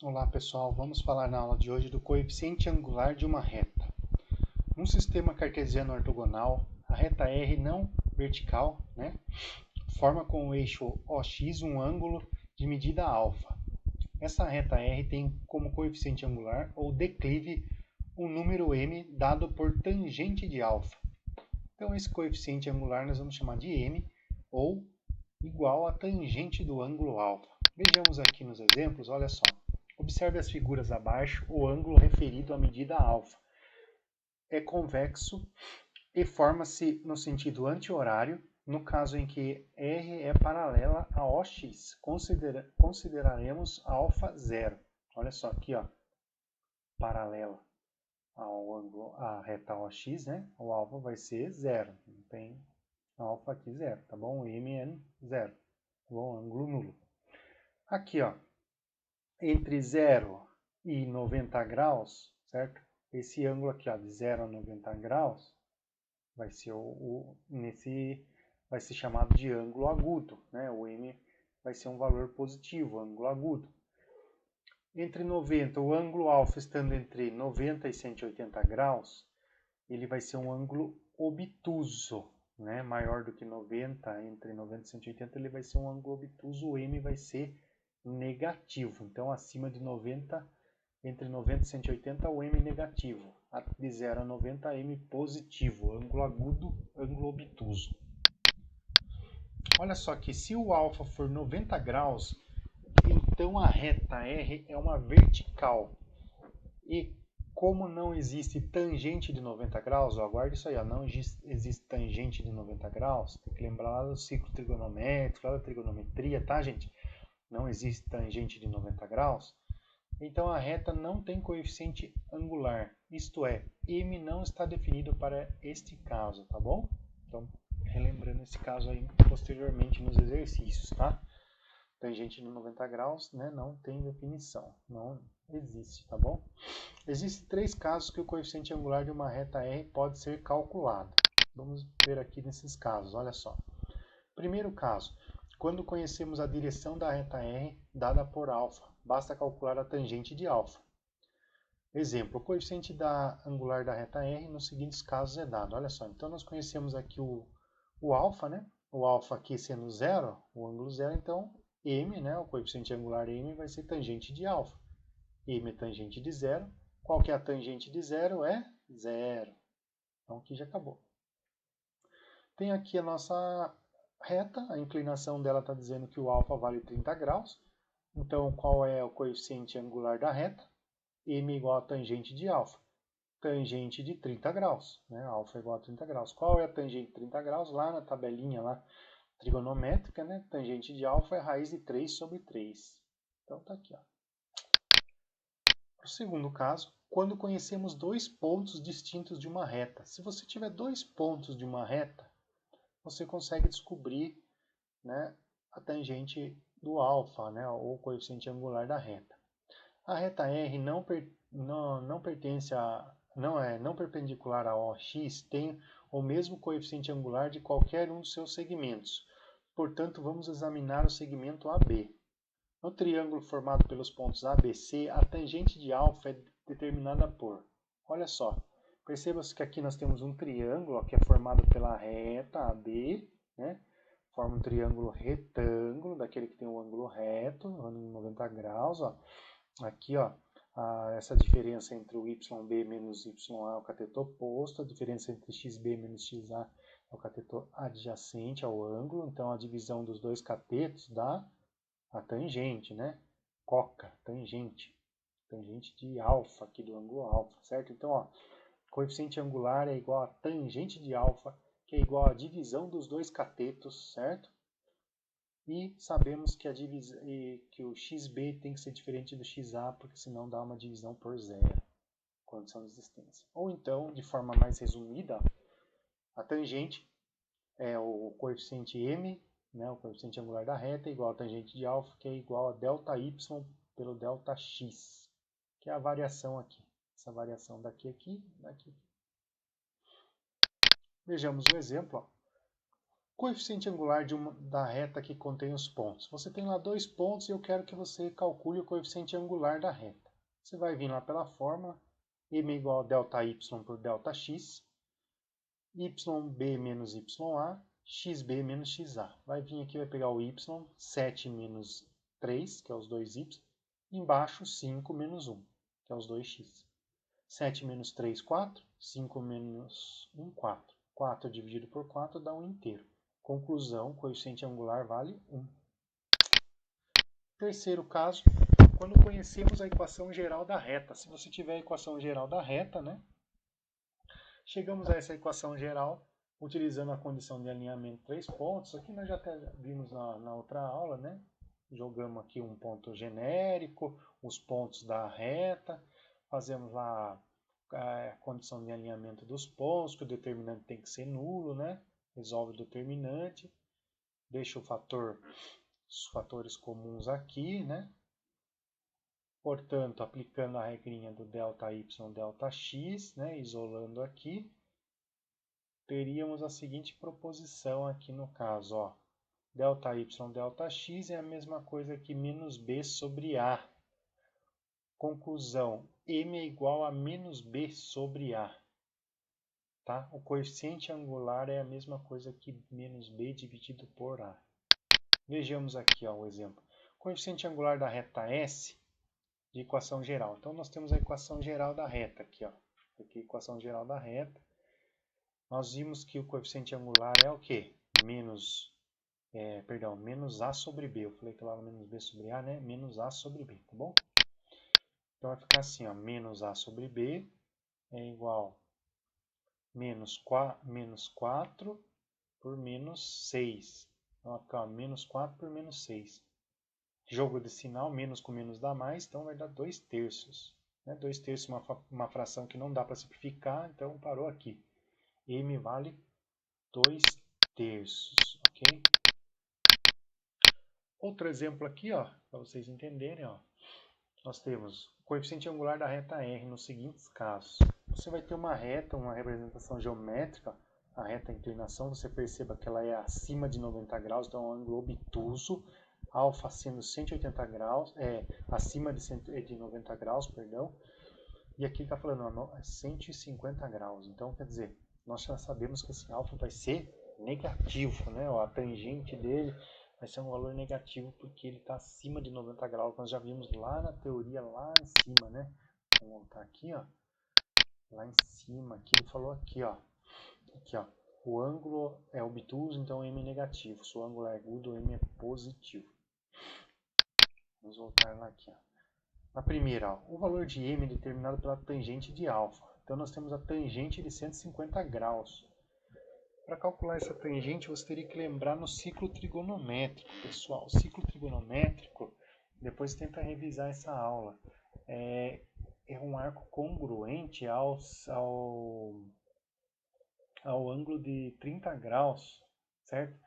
Olá pessoal, vamos falar na aula de hoje do coeficiente angular de uma reta. Num sistema cartesiano ortogonal, a reta R não vertical, forma com o eixo OX um ângulo de medida alfa. Essa reta R tem como coeficiente angular ou declive um número m dado por tangente de alfa. Então esse coeficiente angular nós vamos chamar de m ou igual a tangente do ângulo alfa. Vejamos aqui nos exemplos, olha só. Observe as figuras abaixo, o ângulo referido à medida alfa é convexo e forma-se no sentido anti-horário, no caso em que R é paralela a OX. Consideraremos alfa zero. Olha só aqui, ó, paralela ao ângulo, à reta OX, né? O alfa vai ser zero. Não tem alfa aqui zero, tá bom? O M é zero, tá bom? Ângulo nulo. Aqui, ó, entre 0 e 90 graus, certo? Esse ângulo aqui, ó, de 0 a 90 graus, vai ser vai ser chamado de ângulo agudo, né? O M vai ser um valor positivo, ângulo agudo. Entre 90, o ângulo alfa estando entre 90 e 180 graus, ele vai ser um ângulo obtuso, né? Maior do que 90, entre 90 e 180, ele vai ser um ângulo obtuso, o M vai ser negativo. Então, acima de 90, entre 90 e 180, o M negativo. De 0 a 90, M positivo. Ângulo agudo, ângulo obtuso. Olha só que se o alfa for 90 graus, então a reta R é uma vertical. E como não existe tangente de 90 graus, ó, aguarde isso aí, ó, não existe tangente de 90 graus, tem que lembrar lá do ciclo trigonométrico, lá da trigonometria, tá, gente? Não existe tangente de 90 graus. Então a reta não tem coeficiente angular, isto é, m não está definido para este caso, tá bom? Então, relembrando esse caso aí posteriormente nos exercícios, tá? Tangente de 90 graus, né, não tem definição, não existe, tá bom? Existem três casos que o coeficiente angular de uma reta R pode ser calculado. Vamos ver aqui nesses casos, olha só. Primeiro caso, quando conhecemos a direção da reta R dada por alfa, basta calcular a tangente de alfa. Exemplo, o coeficiente angular da reta R nos seguintes casos é dado. Olha só, então nós conhecemos aqui o alfa, né? O alfa aqui sendo zero, o ângulo zero, então m, né? O coeficiente angular m vai ser tangente de alfa. M é tangente de zero. Qual que é a tangente de zero? É zero. Então aqui já acabou. Tem aqui a nossa reta, a inclinação dela está dizendo que o alfa vale 30 graus. Então, qual é o coeficiente angular da reta? M igual a tangente de alfa. Tangente de 30 graus, né? Alfa igual a 30 graus. Qual é a tangente de 30 graus? Lá na tabelinha lá, trigonométrica, né? Tangente de alfa é raiz de 3 sobre 3. Então, tá aqui, ó. O segundo caso, quando conhecemos dois pontos distintos de uma reta. Se você tiver dois pontos de uma reta, você consegue descobrir, né, a tangente do alfa, né, ou coeficiente angular da reta. A reta R não pertence a não perpendicular a OX, tem o mesmo coeficiente angular de qualquer um dos seus segmentos. Portanto, vamos examinar o segmento AB. No triângulo formado pelos pontos ABC, a tangente de alfa é determinada por, olha só, perceba-se que aqui nós temos um triângulo ó, que é formado pela reta AB, né? Forma um triângulo retângulo, daquele que tem o ângulo reto, ângulo 90 graus. Ó. Aqui, ó, essa diferença entre o YB menos YA é o cateto oposto, a diferença entre XB menos XA é o cateto adjacente ao ângulo, então a divisão dos dois catetos dá a tangente, né? Coca, tangente. Tangente de alfa, aqui do ângulo alfa, certo? Então, ó, coeficiente angular é igual a tangente de alfa, que é igual à divisão dos dois catetos, certo? E sabemos que, que o xb tem que ser diferente do xa, porque senão dá uma divisão por zero, condição de existência. Ou então, de forma mais resumida, a tangente é o coeficiente m, né, o coeficiente angular da reta, é igual a tangente de alfa, que é igual a delta y pelo delta x, que é a variação aqui. Essa variação daqui aqui, daqui. Vejamos o exemplo. Ó. Coeficiente angular da reta que contém os pontos. Você tem lá 2 pontos e eu quero que você calcule o coeficiente angular da reta. Você vai vir lá pela fórmula, m igual a ΔY por ΔX, yb menos ya, xb menos xa. Vai vir aqui, vai pegar o y, 7 menos 3, que é os 2y, e embaixo 5 menos 1, que é os 2x. 7 menos 3, 4, 5 menos 1, 4. 4 dividido por 4 dá 1 inteiro. Conclusão, coeficiente angular vale 1. Terceiro caso, quando conhecemos a equação geral da reta. Se você tiver a equação geral da reta, né? Chegamos a essa equação geral utilizando a condição de alinhamento 3 pontos. Aqui nós já até vimos na outra aula, né? Jogamos aqui um ponto genérico, os pontos da reta, fazemos lá a condição de alinhamento dos pontos, que o determinante tem que ser nulo, né? Resolve o determinante, deixa os fatores comuns aqui, né? Portanto, aplicando a regrinha do ΔY, ΔX, né? Isolando aqui, teríamos a seguinte proposição aqui no caso, ó. ΔY, ΔX é a mesma coisa que menos B sobre A. Conclusão, M é igual a menos B sobre A. Tá? O coeficiente angular é a mesma coisa que menos B dividido por A. Vejamos aqui ó, o exemplo. Coeficiente angular da reta S, de equação geral. Então, nós temos a equação geral da reta aqui. Ó. Aqui, equação geral da reta. Nós vimos que o coeficiente angular é o quê? Menos A sobre B. Eu falei que lá no menos B sobre A, né? Menos A sobre B, tá bom? Então, vai ficar assim, ó. Menos A sobre B é igual a menos 4 por menos 6. Então, vai ficar ó, menos 4 por menos 6. Jogo de sinal, menos com menos dá mais, então vai dar 2 terços. 2 terços é uma fração que não dá para simplificar, então parou aqui. M vale 2 terços, ok? Outro exemplo aqui, ó, para vocês entenderem, ó, nós temos o coeficiente angular da reta R nos seguintes casos. Você vai ter uma reta, uma representação geométrica, a reta inclinação, você perceba que ela é acima de 90 graus, então é um ângulo obtuso, alfa sendo 180 graus, acima de 90 graus, perdão, e aqui está falando 150 graus, então quer dizer, nós já sabemos que esse alfa vai ser negativo, né? A tangente dele vai ser um valor negativo porque ele está acima de 90 graus, nós já vimos lá na teoria, lá em cima, né? Vamos voltar aqui, ó, lá em cima, aqui ele falou aqui, ó, o ângulo é obtuso, então M é negativo, se o ângulo é agudo, M é positivo. Vamos voltar lá aqui. Ó. Na primeira, ó, o valor de M é determinado pela tangente de alfa. Então, nós temos a tangente de 150 graus. Para calcular essa tangente, você teria que lembrar no ciclo trigonométrico, pessoal. O ciclo trigonométrico, depois tenta revisar essa aula. É um arco congruente ao ângulo de 30 graus, certo?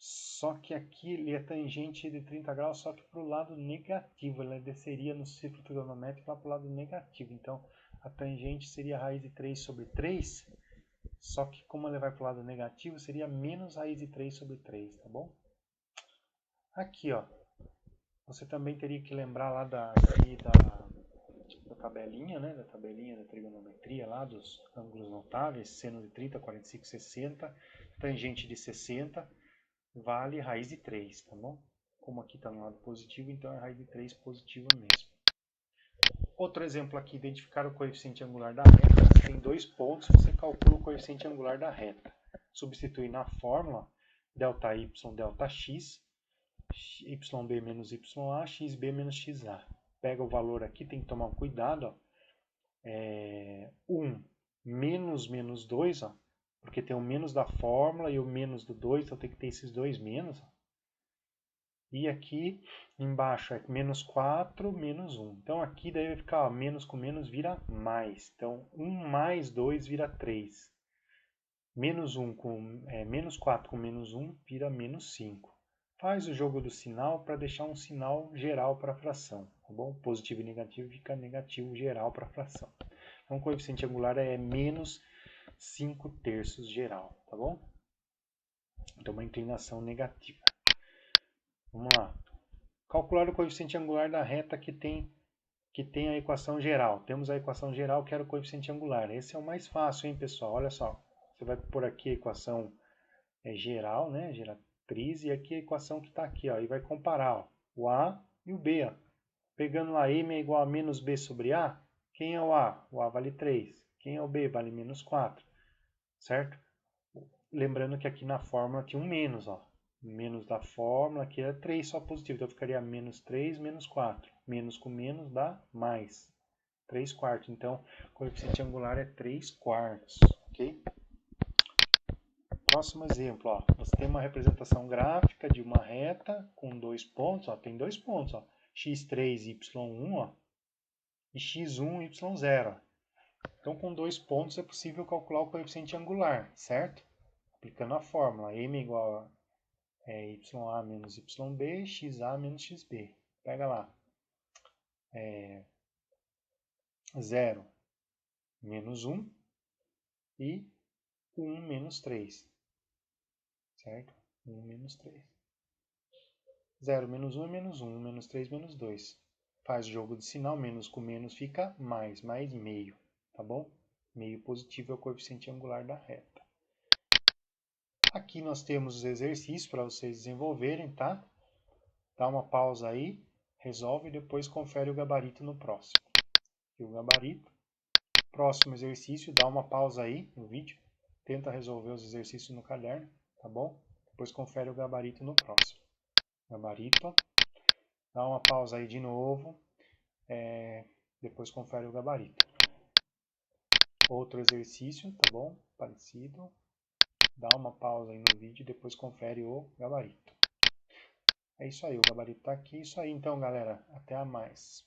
Só que aqui ele é tangente de 30 graus, só que para o lado negativo. Ela desceria no ciclo trigonométrico lá para o lado negativo. Então, a tangente seria a raiz de 3 sobre 3. Só que como ela vai para o lado negativo, seria menos raiz de 3 sobre 3, tá bom? Aqui, ó. Você também teria que lembrar lá da tabelinha, né? Da tabelinha da trigonometria lá, dos ângulos notáveis. Seno de 30, 45, 60. Tangente de 60. Vale raiz de 3, tá bom? Como aqui está no lado positivo, então é raiz de 3 positivo mesmo. Outro exemplo aqui, identificar o coeficiente angular da reta. Tem 2 pontos, você calcula o coeficiente angular da reta. Substitui na fórmula ΔY, ΔX, YB menos YA, XB menos XA. Pega o valor aqui, tem que tomar um cuidado. Ó. 1 menos 2, ó. Porque tem o menos da fórmula e o menos do 2, então tem que ter esses dois menos. E aqui embaixo é menos 4, menos 1. Então aqui daí vai ficar ó, menos com menos vira mais. Então 1 mais 2 vira 3. Menos 4 com menos 1 vira menos 5. Faz o jogo do sinal para deixar um sinal geral para a fração. Tá bom? Positivo e negativo fica negativo geral para a fração. Então o coeficiente angular é menos 5 terços geral, tá bom? Então, uma inclinação negativa. Vamos lá. Calcular o coeficiente angular da reta que tem a equação geral. Temos a equação geral que era o coeficiente angular. Esse é o mais fácil, hein, pessoal? Olha só. Você vai pôr aqui a equação geral, né? Geratriz, e aqui a equação que está aqui, ó, e vai comparar, ó, o A e o B. Ó. Pegando lá, M é igual a menos B sobre A, quem é o A? O A vale 3. Quem é o B? Vale menos 4. Certo? Lembrando que aqui na fórmula tinha um menos, ó. Menos da fórmula aqui é 3 só positivo, então ficaria menos 3, menos 4. Menos com menos dá mais. 3 quartos. Então, o coeficiente angular é 3 quartos. Ok? Próximo exemplo, ó. Você tem uma representação gráfica de uma reta com 2 pontos. Ó. Tem 2 pontos, ó. x3 e y1, ó, e x1 e y0. Então, com 2 pontos é possível calcular o coeficiente angular, certo? Aplicando a fórmula, m é igual a ya menos yb, xa menos xb. Pega lá. 0 menos 1 e 1 menos 3. Certo? 1 menos 3. 0 menos 1 é menos 1. Menos 3 menos 2. Faz jogo de sinal. Menos com menos fica mais. Mais meio. Tá bom? Meio positivo é o coeficiente angular da reta. Aqui nós temos os exercícios para vocês desenvolverem, tá? Dá uma pausa aí, resolve e depois confere o gabarito no próximo. E o gabarito. Próximo exercício, dá uma pausa aí no vídeo. Tenta resolver os exercícios no caderno, tá bom? Depois confere o gabarito no próximo. Gabarito. Dá uma pausa aí de novo. Depois confere o gabarito. Outro exercício, tá bom? Parecido. Dá uma pausa aí no vídeo e depois confere o gabarito. É isso aí, o gabarito tá aqui. Isso aí então, galera. Até a mais.